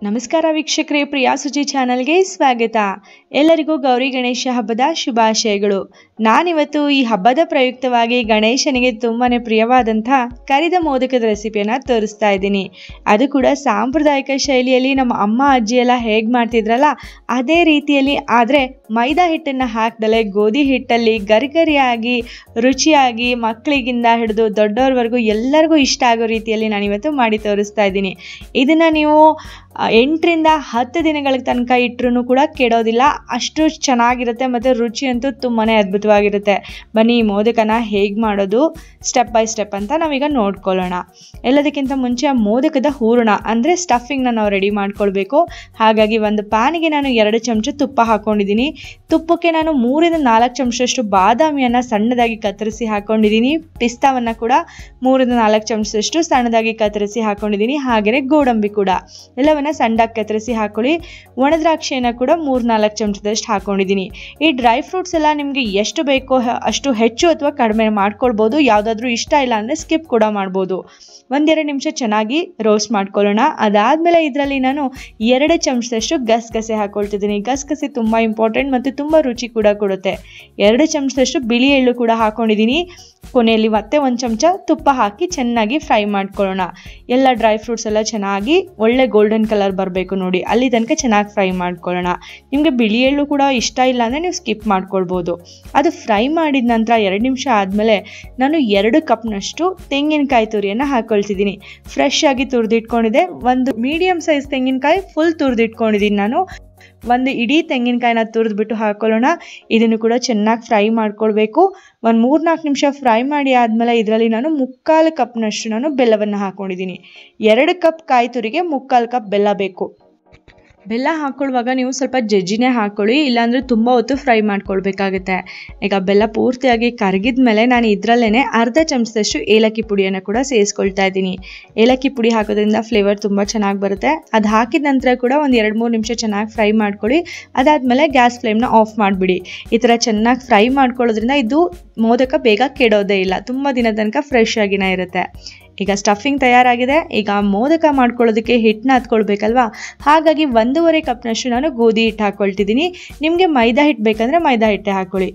ನಮಸ್ಕಾರ ವೀಕ್ಷಕರೇ, ಪ್ರಿಯಾ ಸುಜಿ ಚಾನಲ್ಗೆ ಸ್ವಾಗತ. ಎಲ್ಲರಿಗೂ ಗೌರಿ ಗಣೇಶ ಹಬ್ಬದ ಶುಭಾಶಯಗಳು. ನಾನಿವತ್ತು ಈ ಹಬ್ಬದ ಪ್ರಯುಕ್ತವಾಗಿ ಗಣೇಶನಿಗೆ ತುಂಬಾನೇ ಪ್ರಿಯವಾದಂಥ ಕರಿದ ಮೋದಕದ ರೆಸಿಪಿಯನ್ನು ತೋರಿಸ್ತಾ ಇದ್ದೀನಿ. ಅದು ಕೂಡ ಸಾಂಪ್ರದಾಯಿಕ ಶೈಲಿಯಲ್ಲಿ ನಮ್ಮ ಅಮ್ಮ ಅಜ್ಜಿ ಎಲ್ಲ ಹೇಗೆ ಮಾಡ್ತಿದ್ರಲ್ಲ ಅದೇ ರೀತಿಯಲ್ಲಿ, ಆದರೆ ಮೈದಾ ಹಿಟ್ಟನ್ನು ಹಾಕ್ದಲೆ ಗೋಧಿ ಹಿಟ್ಟಲ್ಲಿ ಗರಿಗರಿಯಾಗಿ ರುಚಿಯಾಗಿ ಮಕ್ಕಳಿಗಿಂದ ಹಿಡಿದು ದೊಡ್ಡವ್ರವರೆಗೂ ಎಲ್ಲರಿಗೂ ಇಷ್ಟ ಆಗೋ ರೀತಿಯಲ್ಲಿ ನಾನಿವತ್ತು ಮಾಡಿ ತೋರಿಸ್ತಾ ಇದ್ದೀನಿ. ಇದನ್ನು ನೀವು 8 ರಿಂದ 10 ದಿನಗಳ ತನಕ ಇಟ್ಟರೂ ಕೂಡ ಕೆಡೋದಿಲ್ಲ, ಅಷ್ಟು ಚೆನ್ನಾಗಿರುತ್ತೆ ಮತ್ತು ರುಚಿ ಅಂತೂ ತುಂಬಾ ಅದ್ಭುತವಾಗಿರುತ್ತೆ. ಬನ್ನಿ ಈ ಮೋದಕನ ಹೇಗೆ ಮಾಡೋದು ಸ್ಟೆಪ್ ಬೈ ಸ್ಟೆಪ್ ಅಂತ ನಾವೀಗ ನೋಡ್ಕೊಳ್ಳೋಣ. ಎಲ್ಲದಕ್ಕಿಂತ ಮುಂಚೆ ಆ ಮೋದಕದ ಹೂರಣ ಅಂದರೆ ಸ್ಟಫಿಂಗ್ನ ನಾವು ರೆಡಿ ಮಾಡ್ಕೊಳ್ಬೇಕು. ಹಾಗಾಗಿ ಒಂದು ಪ್ಯಾನಿಗೆ ನಾನು 2 ಚಮಚ ತುಪ್ಪ ಹಾಕ್ಕೊಂಡಿದ್ದೀನಿ. ತುಪ್ಪಕ್ಕೆ ನಾನು 3 ರಿಂದ 4 ಚಮಚದಷ್ಟು ಬಾದಾಮಿಯನ್ನು ಸಣ್ಣದಾಗಿ ಕತ್ತರಿಸಿ ಹಾಕ್ಕೊಂಡಿದ್ದೀನಿ. ಪಿಸ್ತಾವನ್ನು ಕೂಡ 3 ರಿಂದ 4 ಚಮಚದಷ್ಟು ಸಣ್ಣದಾಗಿ ಕತ್ತರಿಸಿ ಹಾಕ್ಕೊಂಡಿದ್ದೀನಿ. ಹಾಗೆಯೇ ಗೋಡಂಬಿ ಕೂಡ ಎಲ್ಲವನ್ನ ಸಣ್ಣದಾಗಿ ಕತ್ತರಿಸಿ ಹಾಕೊಳ್ಳಿ. ಒಣ ದ್ರಾಕ್ಷಿಯನ್ನು ಕೂಡ 3-4 ಚಮಚದಷ್ಟು ಹಾಕೊಂಡಿದ್ದೀನಿ. ಈ ಡ್ರೈ ಫ್ರೂಟ್ಸ್ ಎಲ್ಲ ನಿಮಗೆ ಎಷ್ಟು ಬೇಕೋ ಅಷ್ಟು ಹೆಚ್ಚು ಅಥವಾ ಕಡಿಮೆ ಮಾಡ್ಕೊಳ್ಬೋದು. ಯಾವುದಾದ್ರೂ ಇಷ್ಟ ಇಲ್ಲ ಅಂದರೆ ಸ್ಕಿಪ್ ಕೂಡ ಮಾಡ್ಬೋದು. 1-2 ನಿಮಿಷ ಚೆನ್ನಾಗಿ ರೋಸ್ಟ್ ಮಾಡ್ಕೊಳ್ಳೋಣ. ಅದಾದಮೇಲೆ ಇದರಲ್ಲಿ ನಾನು 2 ಚಮಚದಷ್ಟು ಗಸಗಸೆ ಹಾಕೊಳ್ತಿದ್ದೀನಿ. ಗಸಗಸೆ ತುಂಬ ಇಂಪಾರ್ಟೆಂಟ್ ಮತ್ತು ತುಂಬ ರುಚಿ ಕೂಡ ಕೊಡುತ್ತೆ. 2 ಚಮಚದಷ್ಟು ಬಿಳಿ ಎಳ್ಳು ಕೂಡ ಹಾಕೊಂಡಿದ್ದೀನಿ. ಕೊನೆಯಲ್ಲಿ ಮತ್ತೆ 1 ಚಮಚ ತುಪ್ಪ ಹಾಕಿ ಚೆನ್ನಾಗಿ ಫ್ರೈ ಮಾಡ್ಕೊಳ್ಳೋಣ. ಎಲ್ಲ ಡ್ರೈ ಫ್ರೂಟ್ಸ್ ಎಲ್ಲ ಚೆನ್ನಾಗಿ ಒಳ್ಳೆ ಗೋಲ್ಡನ್ ಕಲರ್ ಬರಬೇಕು ನೋಡಿ, ಅಲ್ಲಿ ತನಕ ಚೆನ್ನಾಗಿ ಫ್ರೈ ಮಾಡ್ಕೊಳ್ಳೋಣ. ನಿಮಗೆ ಬಿಳಿ ಎಳ್ಳು ಕೂಡ ಇಷ್ಟ ಇಲ್ಲ ಅಂದರೆ ನೀವು ಸ್ಕಿಪ್ ಮಾಡ್ಕೊಳ್ಬೋದು. ಅದು ಫ್ರೈ ಮಾಡಿದ ನಂತರ 2 ನಿಮಿಷ ಆದಮೇಲೆ ನಾನು 2 ಕಪ್ನಷ್ಟು ತೆಂಗಿನಕಾಯಿ ತುರಿಯನ್ನು ಹಾಕೊಳ್ತಿದ್ದೀನಿ. ಫ್ರೆಶ್ ಆಗಿ ತುರಿದಿಟ್ಕೊಂಡಿದ್ದೆ. ಒಂದು ಮೀಡಿಯಂ ಸೈಜ್ ತೆಂಗಿನಕಾಯಿ ಫುಲ್ ತುರಿದಿಟ್ಕೊಂಡಿದ್ದೀನಿ ನಾನು. ಒಂದು ಇಡೀ ತೆಂಗಿನಕಾಯಿನ ತುರಿದ್ಬಿಟ್ಟು ಹಾಕೊಳ್ಳೋಣ. ಇದನ್ನು ಕೂಡ ಚೆನ್ನಾಗಿ ಫ್ರೈ ಮಾಡ್ಕೊಳ್ಬೇಕು. ಒಂದು 3-4 ನಿಮಿಷ ಫ್ರೈ ಮಾಡಿ ಆದಮೇಲೆ ಇದರಲ್ಲಿ ನಾನು 3/4 ಕಪ್ನಷ್ಟು ನಾನು ಬೆಲ್ಲವನ್ನು ಹಾಕ್ಕೊಂಡಿದ್ದೀನಿ. 2 ಕಪ್ ಕಾಯಿ ತುರಿಗೆ 3/4 ಕಪ್ ಬೆಲ್ಲ ಬೇಕು. ಬೆಲ್ಲ ಹಾಕ್ಕೊಳ್ಳುವಾಗ ನೀವು ಸ್ವಲ್ಪ ಜಜ್ಜಿನೇ ಹಾಕ್ಕೊಳ್ಳಿ, ಇಲ್ಲಾಂದರೆ ತುಂಬ ಹೊತ್ತು ಫ್ರೈ ಮಾಡ್ಕೊಳ್ಬೇಕಾಗುತ್ತೆ. ಈಗ ಬೆಲ್ಲ ಪೂರ್ತಿಯಾಗಿ ಕರಗಿದ ಮೇಲೆ ನಾನು ಇದರಲ್ಲೇ ಅರ್ಧ ಚಮಚದಷ್ಟು ಏಲಕ್ಕಿ ಪುಡಿಯನ್ನು ಕೂಡ ಸೇರಿಸ್ಕೊಳ್ತಾ ಇದ್ದೀನಿ. ಏಲಕ್ಕಿ ಪುಡಿ ಹಾಕೋದ್ರಿಂದ ಫ್ಲೇವರ್ ತುಂಬ ಚೆನ್ನಾಗಿ ಬರುತ್ತೆ. ಅದು ಹಾಕಿದ ನಂತರ ಕೂಡ ಒಂದು 2-3 ನಿಮಿಷ ಚೆನ್ನಾಗಿ ಫ್ರೈ ಮಾಡ್ಕೊಳ್ಳಿ. ಅದಾದಮೇಲೆ ಗ್ಯಾಸ್ ಫ್ಲೇಮ್ನ ಆಫ್ ಮಾಡಿಬಿಡಿ. ಈ ಥರ ಚೆನ್ನಾಗಿ ಫ್ರೈ ಮಾಡ್ಕೊಳ್ಳೋದ್ರಿಂದ ಇದು ಮೋದಕ ಬೇಗ ಕೆಡೋದೇ ಇಲ್ಲ, ತುಂಬ ದಿನ ತನಕ ಫ್ರೆಶ್ ಆಗಿನೇ ಇರುತ್ತೆ. ಈಗ ಸ್ಟಫಿಂಗ್ ತಯಾರಾಗಿದೆ. ಈಗ ಮೋದಕ ಮಾಡ್ಕೊಳ್ಳೋದಕ್ಕೆ ಹಿಟ್ಟನ್ನ ಹತ್ಕೊಳ್ಬೇಕಲ್ವಾ, ಹಾಗಾಗಿ 1.5 ಕಪ್ನಷ್ಟು ನಾನು ಗೋಧಿ ಹಿಟ್ಟು ಹಾಕ್ಕೊಳ್ತಿದ್ದೀನಿ. ನಿಮಗೆ ಮೈದಾ ಹಿಟ್ಟು ಬೇಕಂದರೆ ಮೈದಾ ಹಿಟ್ಟೆ ಹಾಕ್ಕೊಳ್ಳಿ.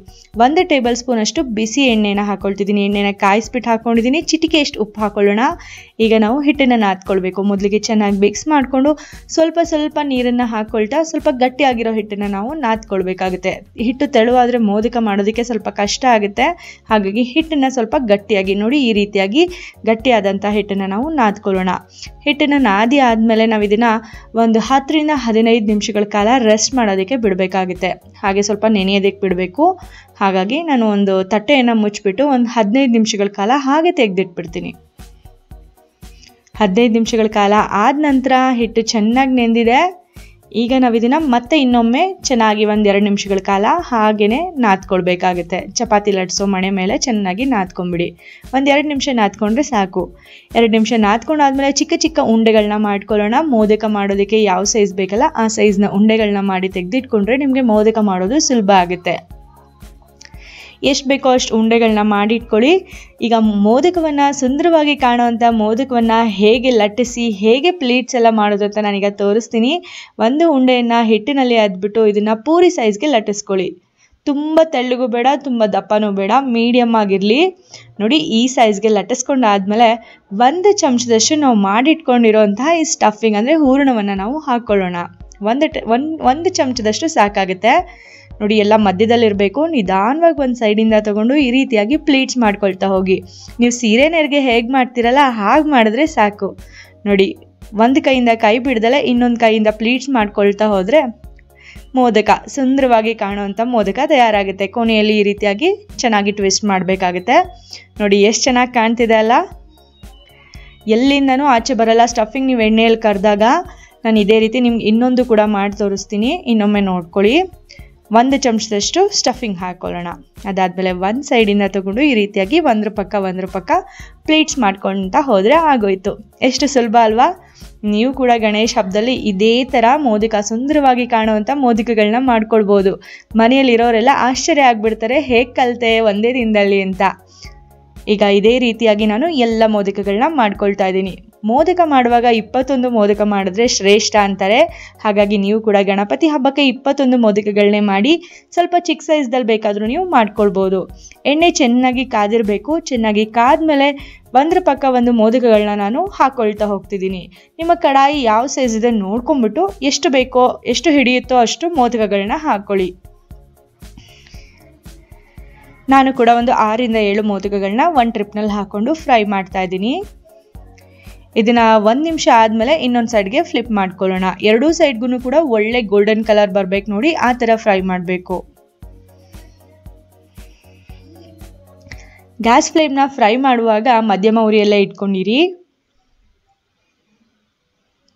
1 ಟೇಬಲ್ ಸ್ಪೂನ್ ಅಷ್ಟು ಬಿಸಿ ಎಣ್ಣೆನ ಹಾಕ್ಕೊಳ್ತಿದ್ದೀನಿ. ಎಣ್ಣೆನ ಕಾಯಿಸ್ಬಿಟ್ಟು ಹಾಕ್ಕೊಂಡಿದ್ದೀನಿ. ಚಿಟಿಕೆ ಎಷ್ಟು ಉಪ್ಪು ಹಾಕ್ಕೊಳ್ಳೋಣ. ಈಗ ನಾವು ಹಿಟ್ಟನ್ನು ನಾದ್ಕೊಳ್ಬೇಕು. ಮೊದಲಿಗೆ ಚೆನ್ನಾಗಿ ಮಿಕ್ಸ್ ಮಾಡಿಕೊಂಡು ಸ್ವಲ್ಪ ನೀರನ್ನು ಹಾಕ್ಕೊಳ್ತಾ ಸ್ವಲ್ಪ ಗಟ್ಟಿಯಾಗಿರೋ ಹಿಟ್ಟನ್ನು ನಾವು ನಾದ್ಕೊಳ್ಬೇಕಾಗುತ್ತೆ. ಹಿಟ್ಟು ತೆಳುವಾದರೆ ಮೋದಕ ಮಾಡೋದಕ್ಕೆ ಸ್ವಲ್ಪ ಕಷ್ಟ ಆಗುತ್ತೆ. ಹಾಗಾಗಿ ಹಿಟ್ಟನ್ನು ಸ್ವಲ್ಪ ಗಟ್ಟಿಯಾಗಿ ನೋಡಿ, ಈ ರೀತಿಯಾಗಿ ಗಟ್ಟಿಯಾದಂಥ ಹಿಟ್ಟನ್ನು ನಾವು ನಾದ್ಕೊಳ್ಳೋಣ. ಹಿಟ್ಟನ್ನು ನಾದಿ ಆದಮೇಲೆ ನಾವು ಇದನ್ನು ಒಂದು 10 ರಿಂದ 15 ನಿಮಿಷಗಳ ಕಾಲ ರೆಸ್ಟ್ ಮಾಡೋದಕ್ಕೆ ಬಿಡಬೇಕಾಗುತ್ತೆ. ಹಾಗೆ ಸ್ವಲ್ಪ ನೆನೆಯೋದಕ್ಕೆ ಬಿಡಬೇಕು. ಹಾಗಾಗಿ ನಾನು ಒಂದು ತಟ್ಟೆಯನ್ನು ಮುಚ್ಚಿಬಿಟ್ಟು ಒಂದು 15 ನಿಮಿಷಗಳ ಕಾಲ ಹಾಗೆ ತೆಗೆದಿಟ್ಬಿಡ್ತೀನಿ. 15 ನಿಮಿಷಗಳ ಕಾಲ ಆದ ನಂತರ ಹಿಟ್ಟು ಚೆನ್ನಾಗಿ ನೆಂದಿದೆ. ಈಗ ನಾವು ಇದನ್ನು ಮತ್ತೆ ಇನ್ನೊಮ್ಮೆ ಚೆನ್ನಾಗಿ 1-2 ನಿಮಿಷಗಳ ಕಾಲ ಹಾಗೆಯೇ ನಾದ್ಕೊಳ್ಬೇಕಾಗುತ್ತೆ. ಚಪಾತಿ ಲಟ್ಸೋ ಮಣೆ ಮೇಲೆ ಚೆನ್ನಾಗಿ ನಾದ್ಕೊಂಬಿಡಿ. 1-2 ನಿಮಿಷ ನಾದ್ಕೊಂಡ್ರೆ ಸಾಕು. 2 ನಿಮಿಷ ನಾದ್ಕೊಂಡಾದ್ಮೇಲೆ ಚಿಕ್ಕ ಚಿಕ್ಕ ಉಂಡೆಗಳನ್ನ ಮಾಡ್ಕೊಳ್ಳೋಣ. ಮೋದಕ ಮಾಡೋದಕ್ಕೆ ಯಾವ ಸೈಜ್ ಬೇಕಲ್ಲ ಆ ಸೈಜ್ನ ಉಂಡೆಗಳನ್ನ ಮಾಡಿ ತೆಗೆದಿಟ್ಕೊಂಡ್ರೆ ನಿಮಗೆ ಮೋದಕ ಮಾಡೋದು ಸುಲಭ ಆಗುತ್ತೆ. ಎಷ್ಟು ಬೇಕೋ ಅಷ್ಟು ಉಂಡೆಗಳನ್ನ ಮಾಡಿ ಇಟ್ಕೊಳ್ಳಿ. ಈಗ ಮೋದಕವನ್ನು ಸುಂದರವಾಗಿ ಕಾಣುವಂಥ ಮೋದಕವನ್ನು ಹೇಗೆ ಲಟ್ಟಿಸಿ ಹೇಗೆ ಪ್ಲೇಟ್ಸ್ ಎಲ್ಲ ಮಾಡೋದು ಅಂತ ನಾನೀಗ ತೋರಿಸ್ತೀನಿ. ಒಂದು ಉಂಡೆಯನ್ನು ಹಿಟ್ಟಿನಲ್ಲಿ ಅದ್ಬಿಟ್ಟು ಇದನ್ನು ಪೂರಿ ಸೈಜ್ಗೆ ಲಟ್ಟಿಸ್ಕೊಳ್ಳಿ. ತುಂಬ ತೆಳ್ಳಗೂ ಬೇಡ, ತುಂಬ ದಪ್ಪನೂ ಬೇಡ, ಮೀಡಿಯಮ್ ಆಗಿರಲಿ. ನೋಡಿ, ಈ ಸೈಜ್ಗೆ ಲಟ್ಟಿಸ್ಕೊಂಡಾದ್ಮೇಲೆ 1 ಚಮಚದಷ್ಟು ನಾವು ಮಾಡಿಟ್ಕೊಂಡಿರೋಂತಹ ಈ ಸ್ಟಫಿಂಗ್ ಅಂದರೆ ಹೂರಣವನ್ನು ನಾವು ಹಾಕ್ಕೊಳ್ಳೋಣ. ಒಂದು ಚಮಚದಷ್ಟು ಸಾಕಾಗುತ್ತೆ. ನೋಡಿ, ಎಲ್ಲ ಮಧ್ಯದಲ್ಲಿರಬೇಕು. ನಿಧಾನವಾಗಿ ಒಂದು ಸೈಡಿಂದ ತಗೊಂಡು ಈ ರೀತಿಯಾಗಿ ಪ್ಲೀಟ್ಸ್ ಮಾಡ್ಕೊಳ್ತಾ ಹೋಗಿ. ನೀವು ಸೀರೆ ನೆರಿಗೆ ಹೇಗೆ ಮಾಡ್ತೀರಲ್ಲ ಹಾಗೆ ಮಾಡಿದ್ರೆ ಸಾಕು. ನೋಡಿ, ಒಂದು ಕೈಯಿಂದ ಕೈ ಬಿಡ್ದಲೆ ಇನ್ನೊಂದು ಕೈಯಿಂದ ಪ್ಲೀಟ್ಸ್ ಮಾಡ್ಕೊಳ್ತಾ ಹೋದರೆ ಮೋದಕ ಸುಂದರವಾಗಿ ಕಾಣುವಂಥ ಮೋದಕ ತಯಾರಾಗುತ್ತೆ. ಕೊನೆಯಲ್ಲಿ ಈ ರೀತಿಯಾಗಿ ಚೆನ್ನಾಗಿ ಟ್ವಿಸ್ಟ್ ಮಾಡಬೇಕಾಗುತ್ತೆ. ನೋಡಿ, ಎಷ್ಟು ಚೆನ್ನಾಗಿ ಕಾಣ್ತಿದೆ ಅಲ್ಲ, ಎಲ್ಲಿಂದನೂ ಆಚೆ ಬರಲ್ಲ ಸ್ಟಫಿಂಗ್. ನೀವು ಎಣ್ಣೆಯಲ್ಲಿ ಕರೆದಾಗ ನಾನು ಇದೇ ರೀತಿ ನಿಮ್ಗೆ ಇನ್ನೊಂದು ಕೂಡ ಮಾಡಿ ತೋರಿಸ್ತೀನಿ, ಇನ್ನೊಮ್ಮೆ ನೋಡ್ಕೊಳ್ಳಿ. 1 ಚಮಚದಷ್ಟು ಸ್ಟಫಿಂಗ್ ಹಾಕ್ಕೊಳ್ಳೋಣ. ಅದಾದಮೇಲೆ ಒಂದು ಸೈಡಿಂದ ತಗೊಂಡು ಈ ರೀತಿಯಾಗಿ ಒಂದ್ರ ಪಕ್ಕ ಪ್ಲೇಟ್ಸ್ ಮಾಡ್ಕೊಳ್ತಾ ಹೋದರೆ ಆಗೋಯ್ತು. ಎಷ್ಟು ಸುಲಭ ಅಲ್ವಾ? ನೀವು ಕೂಡ ಗಣೇಶ ಹಬ್ಬದಲ್ಲಿ ಇದೇ ಥರ ಮೋದಕ ಸುಂದರವಾಗಿ ಕಾಣುವಂಥ ಮೋದಕಗಳನ್ನ ಮಾಡ್ಕೊಳ್ಬೋದು. ಮನೆಯಲ್ಲಿರೋರೆಲ್ಲ ಆಶ್ಚರ್ಯ ಆಗಿಬಿಡ್ತಾರೆ, ಹೇಗೆ ಕಲಿತೆ ಒಂದೇ ದಿನದಲ್ಲಿ ಅಂತ. ಈಗ ಇದೇ ರೀತಿಯಾಗಿ ನಾನು ಎಲ್ಲ ಮೋದಕಗಳನ್ನ ಮಾಡ್ಕೊಳ್ತಾ ಇದ್ದೀನಿ. ಮೋದಕ ಮಾಡುವಾಗ 21 ಮೋದಕ ಮಾಡಿದ್ರೆ ಶ್ರೇಷ್ಠ ಅಂತಾರೆ. ಹಾಗಾಗಿ ನೀವು ಕೂಡ ಗಣಪತಿ ಹಬ್ಬಕ್ಕೆ 21 ಮೋದಕಗಳನ್ನೇ ಮಾಡಿ. ಸ್ವಲ್ಪ ಚಿಕ್ಕ ಸೈಜ್ದಲ್ಲಿ ಬೇಕಾದರೂ ನೀವು ಮಾಡ್ಕೊಳ್ಬೋದು. ಎಣ್ಣೆ ಚೆನ್ನಾಗಿ ಕಾದಿರಬೇಕು. ಚೆನ್ನಾಗಿ ಕಾದ್ಮೇಲೆ ಒಂದ್ರ ಪಕ್ಕ ಒಂದು ಮೋದಕಗಳನ್ನ ನಾನು ಹಾಕ್ಕೊಳ್ತಾ ಹೋಗ್ತಿದ್ದೀನಿ. ನಿಮ್ಮ ಕಡಾಯಿ ಯಾವ ಸೈಜ್ ಇದೆ ನೋಡ್ಕೊಂಡ್ಬಿಟ್ಟು ಎಷ್ಟು ಬೇಕೋ, ಎಷ್ಟು ಹಿಡಿಯುತ್ತೋ ಅಷ್ಟು ಮೋದಕಗಳನ್ನ ಹಾಕ್ಕೊಳ್ಳಿ. ನಾನು ಕೂಡ ಒಂದು 6 ರಿಂದ 7 ಮೋದಕಗಳನ್ನ ಒಂದು ಟ್ರಿಪ್ನಲ್ಲಿ ಹಾಕ್ಕೊಂಡು ಫ್ರೈ ಮಾಡ್ತಾ ಇದ್ದೀನಿ. ಇದನ್ನ 1 ನಿಮಿಷ ಆದಮೇಲೆ ಇನ್ನೊಂದು ಸೈಡ್ಗೆ ಫ್ಲಿಪ್ ಮಾಡ್ಕೊಳ್ಳೋಣ. ಎರಡೂ ಸೈಡ್ಗೂ ಕೂಡ ಒಳ್ಳೆ ಗೋಲ್ಡನ್ ಕಲರ್ ಬರಬೇಕು ನೋಡಿ, ಆ ಥರ ಫ್ರೈ ಮಾಡಬೇಕು. ಗ್ಯಾಸ್ ಫ್ಲೇಮ್ನ ಫ್ರೈ ಮಾಡುವಾಗ ಮಧ್ಯಮ ಉರಿಯಲ್ಲೇ ಇಟ್ಕೊಂಡಿರಿ.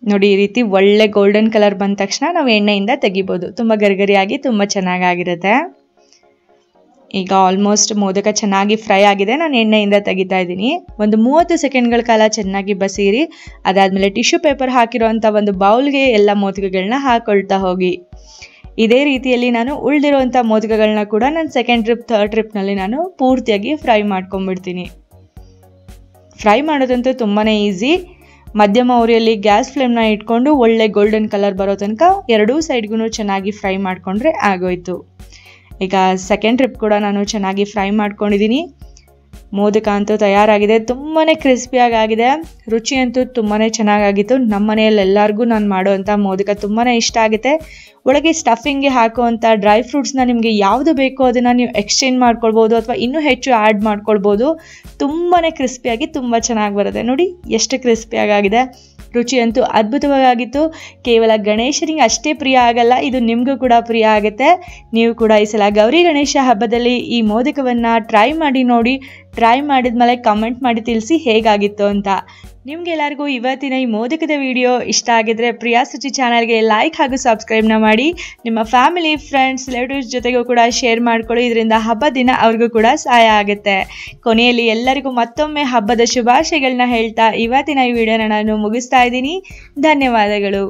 ನೋಡಿ, ಈ ರೀತಿ ಒಳ್ಳೆ ಗೋಲ್ಡನ್ ಕಲರ್ ಬಂದ ತಕ್ಷಣ ನಾವು ಎಣ್ಣೆಯಿಂದ ತೆಗಿಬೋದು. ತುಂಬ ಗರಿಗರಿಯಾಗಿ ತುಂಬ ಚೆನ್ನಾಗಿರುತ್ತೆ. ಈಗ ಆಲ್ಮೋಸ್ಟ್ ಮೋದಕ ಚೆನ್ನಾಗಿ ಫ್ರೈ ಆಗಿದೆ. ನಾನು ಎಣ್ಣೆಯಿಂದ ತೆಗಿತಾ ಇದ್ದೀನಿ. ಒಂದು 30 ಸೆಕೆಂಡ್ಗಳ ಕಾಲ ಚೆನ್ನಾಗಿ ಬಸೀರಿ. ಅದಾದಮೇಲೆ ಟಿಶ್ಯೂ ಪೇಪರ್ ಹಾಕಿರೋಂಥ ಒಂದು ಬೌಲ್ಗೆ ಎಲ್ಲ ಮೋದಕಗಳನ್ನ ಹಾಕೊಳ್ತಾ ಹೋಗಿ. ಇದೇ ರೀತಿಯಲ್ಲಿ ನಾನು ಉಳಿದಿರೋಂಥ ಮೋದಕಗಳನ್ನ ಕೂಡ ನಾನು ಸೆಕೆಂಡ್ ಟ್ರಿಪ್, ಥರ್ಡ್ ಟ್ರಿಪ್ನಲ್ಲಿ ನಾನು ಪೂರ್ತಿಯಾಗಿ ಫ್ರೈ ಮಾಡ್ಕೊಂಡ್ಬಿಡ್ತೀನಿ. ಫ್ರೈ ಮಾಡೋದಂತೂ ತುಂಬಾ ಈಸಿ. ಮಧ್ಯಮ ಉರಿಯಲ್ಲಿ ಗ್ಯಾಸ್ ಫ್ಲೇಮ್ನ ಇಟ್ಕೊಂಡು ಒಳ್ಳೆ ಗೋಲ್ಡನ್ ಕಲರ್ ಬರೋ ತನಕ ಎರಡೂ ಸೈಡ್ಗೂ ಚೆನ್ನಾಗಿ ಫ್ರೈ ಮಾಡಿಕೊಂಡ್ರೆ ಆಗೋಯ್ತು. ಈಗ ಸೆಕೆಂಡ್ ಟ್ರಿಪ್ ಕೂಡ ನಾನು ಚೆನ್ನಾಗಿ ಫ್ರೈ ಮಾಡ್ಕೊಂಡಿದ್ದೀನಿ. ಮೋದಕ ಅಂತೂ ತಯಾರಾಗಿದೆ. ತುಂಬಾ ಕ್ರಿಸ್ಪಿಯಾಗಿ ಆಗಿದೆ. ರುಚಿ ಅಂತೂ ತುಂಬಾ ಚೆನ್ನಾಗಾಗಿತ್ತು. ನಮ್ಮ ಮನೆಯಲ್ಲಿ ಎಲ್ಲರಿಗೂ ನಾನು ಮಾಡೋವಂಥ ಮೋದಕ ತುಂಬಾ ಇಷ್ಟ ಆಗುತ್ತೆ. ಒಳಗೆ ಸ್ಟಫಿಂಗ್ಗೆ ಹಾಕುವಂಥ ಡ್ರೈ ಫ್ರೂಟ್ಸ್ನ ನಿಮಗೆ ಯಾವುದು ಬೇಕೋ ಅದನ್ನು ನೀವು ಎಕ್ಸ್ಚೇಂಜ್ ಮಾಡ್ಕೊಳ್ಬೋದು ಅಥವಾ ಇನ್ನೂ ಹೆಚ್ಚು ಆ್ಯಡ್ ಮಾಡ್ಕೊಳ್ಬೋದು. ತುಂಬಾ ಕ್ರಿಸ್ಪಿಯಾಗಿ ತುಂಬ ಚೆನ್ನಾಗಿ ಬರುತ್ತೆ. ನೋಡಿ ಎಷ್ಟು ಕ್ರಿಸ್ಪಿಯಾಗಿದೆ. ರುಚಿ ಅಂತೂ ಅದ್ಭುತವಾಗಿತ್ತು. ಕೇವಲ ಗಣೇಶನಿಗೆ ಅಷ್ಟೇ ಪ್ರಿಯ ಆಗಲ್ಲ, ಇದು ನಿಮಗೂ ಕೂಡ ಪ್ರಿಯ ಆಗುತ್ತೆ. ನೀವು ಕೂಡ ಈ ಸಲ ಗೌರಿ ಗಣೇಶ ಹಬ್ಬದಲ್ಲಿ ಈ ಮೋದಕವನ್ನು ಟ್ರೈ ಮಾಡಿ ನೋಡಿ. ಟ್ರೈ ಮಾಡಿದ್ಮೇಲೆ ಕಮೆಂಟ್ ಮಾಡಿ ತಿಳಿಸಿ ಹೇಗಾಗಿತ್ತು ಅಂತ. ನಿಮ್ಗೆಲ್ಲರಿಗೂ ಇವತ್ತಿನ ಈ ಮೋದಕದ ವಿಡಿಯೋ ಇಷ್ಟ ಆಗಿದ್ರೆ ಪ್ರಿಯಾಸ್ ರುಚಿ ಚಾನಲ್ಗೆ ಲೈಕ್ ಹಾಗೂ ಸಬ್ಸ್ಕ್ರೈಬ್ನ ಮಾಡಿ. ನಿಮ್ಮ ಫ್ಯಾಮಿಲಿ, ಫ್ರೆಂಡ್ಸ್, ರಿಲೇಟಿವ್ಸ್ ಜೊತೆಗೂ ಕೂಡ ಶೇರ್ ಮಾಡ್ಕೊಳ್ಳಿ. ಇದರಿಂದ ಹಬ್ಬದ ದಿನ ಅವ್ರಿಗೂ ಕೂಡ ಸಹಾಯ ಆಗುತ್ತೆ. ಕೊನೆಯಲ್ಲಿ ಎಲ್ಲರಿಗೂ ಮತ್ತೊಮ್ಮೆ ಹಬ್ಬದ ಶುಭಾಶಯಗಳನ್ನ ಹೇಳ್ತಾ ಇವತ್ತಿನ ಈ ವಿಡಿಯೋನ ನಾನು ಮುಗಿಸ್ತಾ ಇದ್ದೀನಿ. ಧನ್ಯವಾದಗಳು.